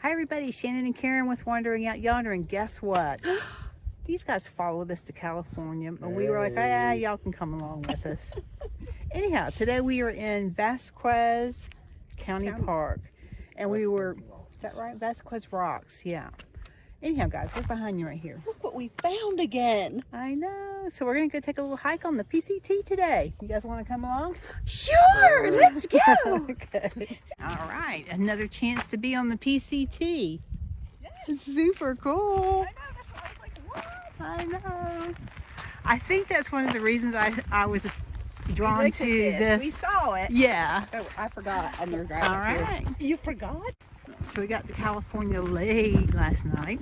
Hi everybody, Shannon and Karen with Wandering Out Yonder, and guess what? These guys followed us to California, and we were like, ah, y'all can come along with us. Anyhow, today we are in Vasquez County Park, and we were, is that right? Vasquez Rocks, yeah. Anyhow, guys, look behind you right here. Look what we found again. I know. So we're going to go take a little hike on the PCT today. You guys want to come along? Sure, let's go. Okay. All right, another chance to be on the PCT. Yes. Super cool. I know, that's why I was like, what? I know. I think that's one of the reasons I was drawn to this. We saw it. Yeah. Oh, I forgot. And you're driving. All right. You forgot? So we got to California late last night,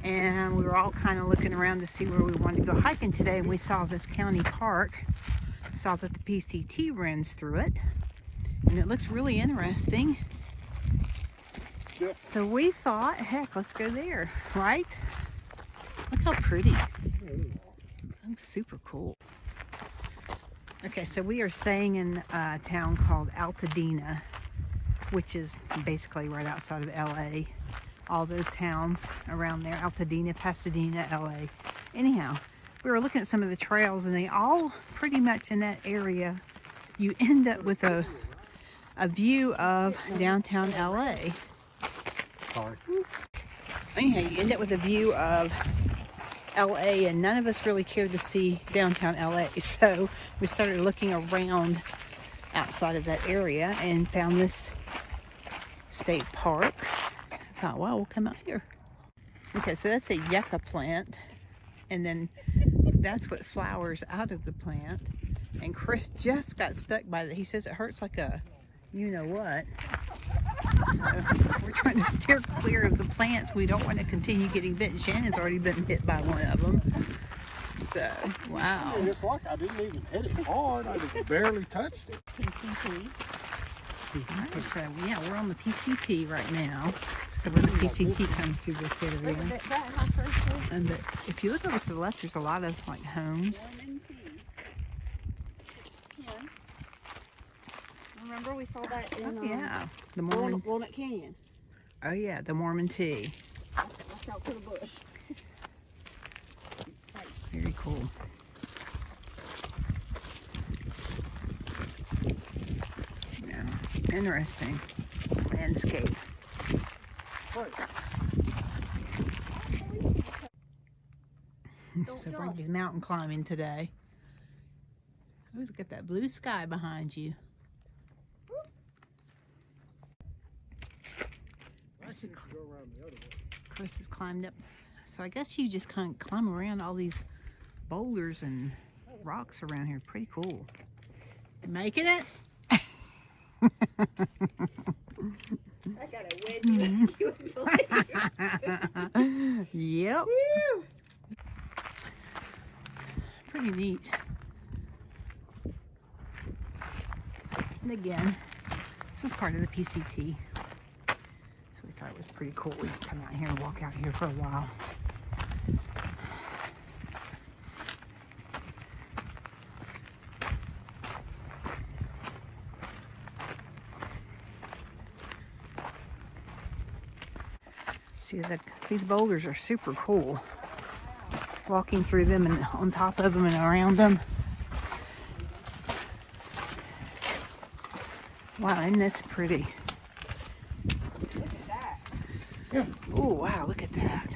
and we were all kind of looking around to see where we wanted to go hiking today, and we saw this county park, saw that the PCT runs through it, and it looks really interesting. Yep. So we thought, heck, let's go there, right? Look how pretty. Looks super cool. Okay, so we are staying in a town called Altadena, which is basically right outside of LA. All those towns around there, Altadena, Pasadena, LA. Anyhow, we were looking at some of the trails, and they all pretty much in that area, you end up with a view of downtown LA. Anyhow, you end up with a view of LA, and none of us really cared to see downtown LA, so we started looking around outside of that area and found this state park. I thought, wow, we'll come out here. Okay, so that's a yucca plant, and then that's what flowers out of the plant. And Chris just got stuck by it. He says it hurts like a you-know-what. So we're trying to steer clear of the plants. We don't want to continue getting bitten. Shannon's already been hit by one of them. So, wow. Yeah, it's like I didn't even hit it hard. I just barely touched it. PCT. Alright, so yeah, we're on the PCT right now. So where the PCT comes through this area. And if you look over to the left, there's a lot of like homes. Remember we saw that in yeah, the Mormon. Walnut Canyon. Oh yeah, the Mormon tea. Watch out for the bush. Very cool. Yeah, interesting landscape. So Frankie's mountain climbing today. Oh, look at that blue sky behind you. Chris has climbed up. So I guess you just kind of climb around all these boulders and rocks around here. Pretty cool. Making it? I got a wedgie. Yep. Pretty neat. And again, this is part of the PCT. So we thought it was pretty cool. We could come out here and walk out here for a while. See, these boulders are super cool. Walking through them and on top of them and around them. Wow, isn't this pretty? Look at that. Yeah. Oh, wow, look at that.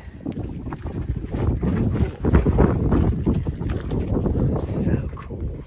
So cool.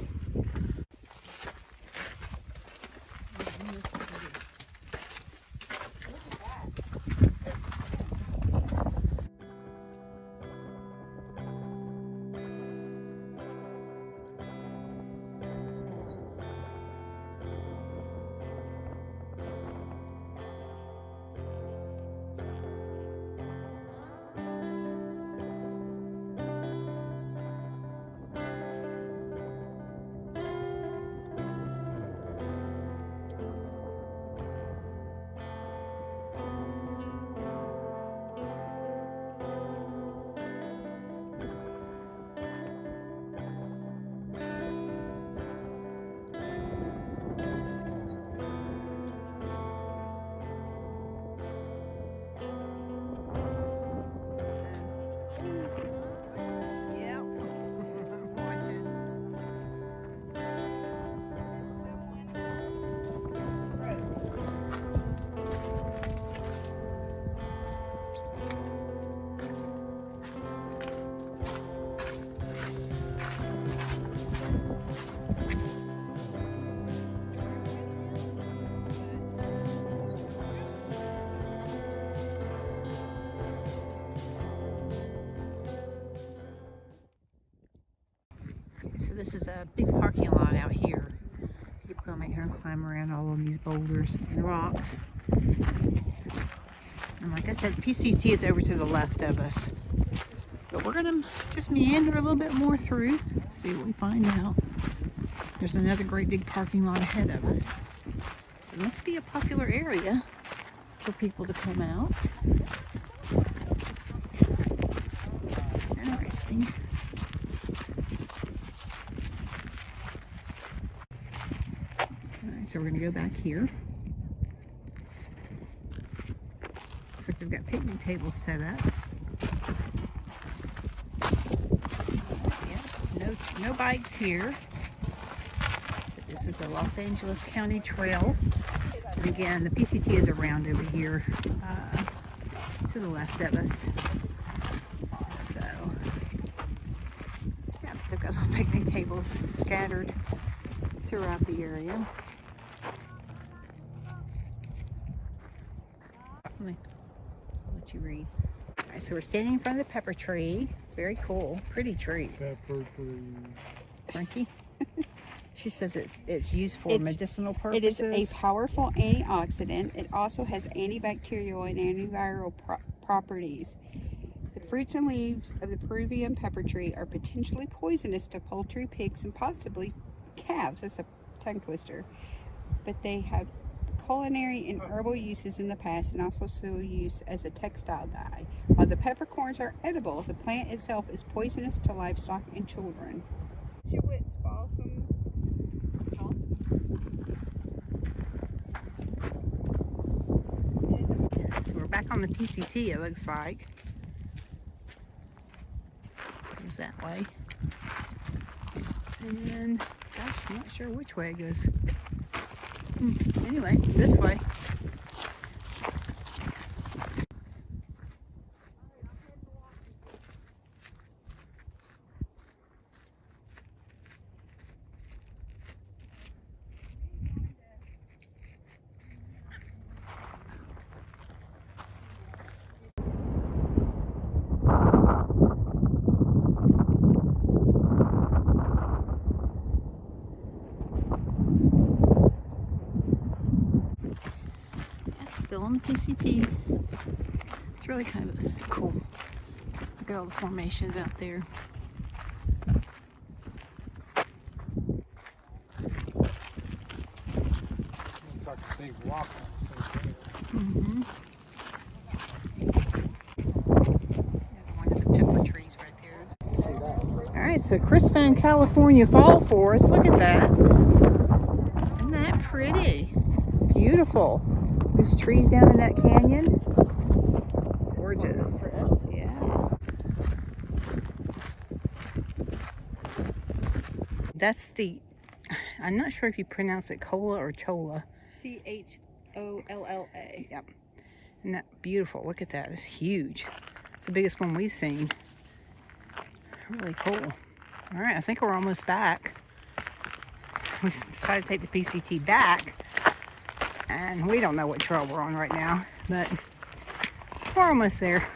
So this is a big parking lot out here. You can come out here and climb around all of these boulders and rocks. And like I said, PCT is over to the left of us. But we're gonna just meander a little bit more through, see what we find out. There's another great big parking lot ahead of us. So it must be a popular area for people to come out. Interesting. Alright, so we're gonna go back here. Looks like they've got picnic tables set up. Yeah, no bikes here. But this is a Los Angeles County trail. And again, the PCT is around over here to the left of us. So, yeah, they've got little picnic tables scattered throughout the area. Let you read. All right, so we're standing in front of the pepper tree. Very cool, pretty tree. Pepper tree. Frankie? She says it's used for medicinal It is purposes. a powerful antioxidant. It also has antibacterial and antiviral properties. The fruits and leaves of the Peruvian pepper tree are potentially poisonous to poultry, pigs, and possibly calves. That's a tongue twister. But they have culinary and herbal uses in the past, and also still used as a textile dye. While the peppercorns are edible, the plant itself is poisonous to livestock and children. Balsam. So we're back on the PCT, it looks like. Goes that way. And gosh, I'm not sure which way it goes. Anyway, this way. Still on the PCT. It's really kind of cool. Look at all the formations out there. Looks like a big rock on Mm-hmm. One of the pepper trees right there. the See that? All right, so Crest found California fall forest. Look at that. Isn't that pretty? Beautiful. There's trees down in that canyon. Gorgeous. Yeah. That's the, I'm not sure if you pronounce it cola or cholla. Cholla. Yep. Isn't that beautiful? Look at that. It's huge. It's the biggest one we've seen. Really cool. All right, I think we're almost back. We decided to take the PCT back. And we don't know what trail we're on right now, but we're almost there.